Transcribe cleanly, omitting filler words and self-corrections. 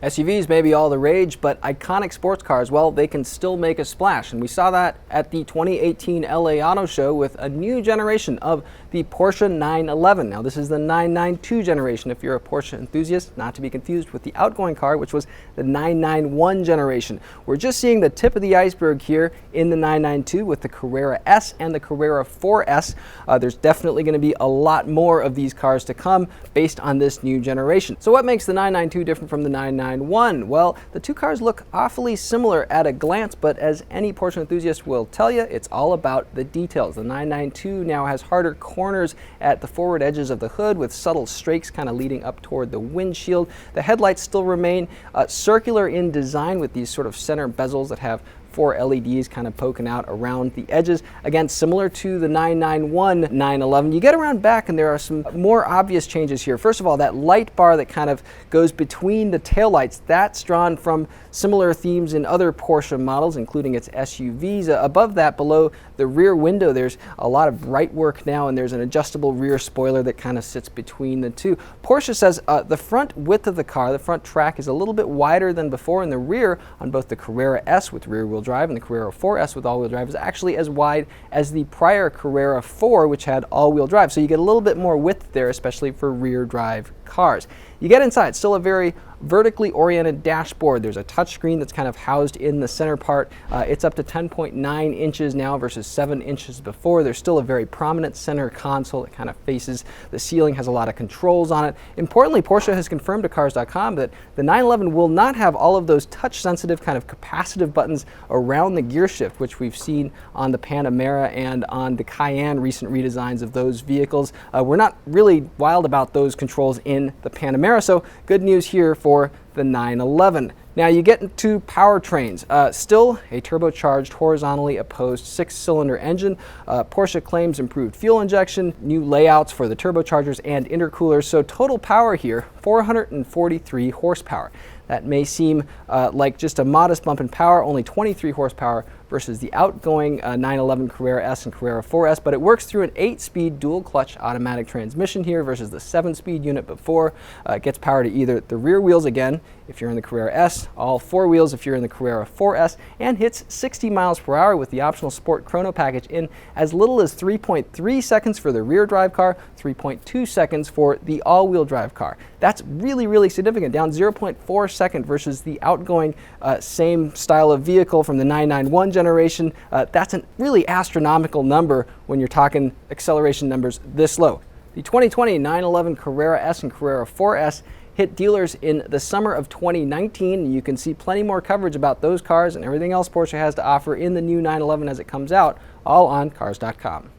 SUVs may be all the rage, but iconic sports cars, well, they can still make a splash. And we saw that at the 2018 LA Auto Show with a new generation of the Porsche 911. Now, this is the 992 generation if you're a Porsche enthusiast, not to be confused with the outgoing car, which was the 991 generation. We're just seeing the tip of the iceberg here in the 992 with the Carrera S and the Carrera 4S. There's definitely going to be a lot more of these cars to come based on this new generation. So what makes the 992 different from the 991? Well, the two cars look awfully similar at a glance, but as any Porsche enthusiast will tell you, it's all about the details. The 992 now has harder corners at the forward edges of the hood with subtle streaks kind of leading up toward the windshield. The headlights still remain circular in design with these sort of center bezels that have 4 LEDs kind of poking out around the edges. Again, similar to the 991 911. You get around back and there are some more obvious changes here. First of all, that light bar that kind of goes between the taillights, that's drawn from similar themes in other Porsche models, including its SUVs. Above that, below the rear window, there's a lot of bright work now, and there's an adjustable rear spoiler that kind of sits between the two. Porsche says the front width of the car, the front track, is a little bit wider than before, and the rear on both the Carrera S with rear-wheel drive and the Carrera 4S with all-wheel drive is actually as wide as the prior Carrera 4, which had all-wheel drive. So you get a little bit more width there, especially for rear drive cars. You get inside, still a very vertically oriented dashboard. There's a touchscreen that's kind of housed in the center part. It's up to 10.9 inches now versus 7 inches before. There's still a very prominent center console that kind of faces the ceiling, has a lot of controls on it. Importantly, Porsche has confirmed to Cars.com that the 911 will not have all of those touch-sensitive kind of capacitive buttons around the gear shift, which we've seen on the Panamera and on the Cayenne, recent redesigns of those vehicles. We're not really wild about those controls in the Panamera, so good news here for the 911. Now you get into powertrains. Still a turbocharged, horizontally opposed 6-cylinder engine. Porsche claims improved fuel injection, new layouts for the turbochargers and intercoolers. So total power here, 443 horsepower. That may seem like just a modest bump in power, only 23 horsepower versus the outgoing 911 Carrera S and Carrera 4S, but it works through an 8-speed dual-clutch automatic transmission here versus the 7-speed unit before. It gets power to either the rear wheels again, if you're in the Carrera S, all 4 wheels if you're in the Carrera 4S, and hits 60 miles per hour with the optional Sport Chrono package in as little as 3.3 seconds for the rear drive car, 3.2 seconds for the all-wheel drive car. That's really, really significant, down 0.4 seconds versus the outgoing same style of vehicle from the 991 generation. That's a really astronomical number when you're talking acceleration numbers this low. The 2020 911 Carrera S and Carrera 4S hit dealers in the summer of 2019. You can see plenty more coverage about those cars and everything else Porsche has to offer in the new 911 as it comes out, all on Cars.com.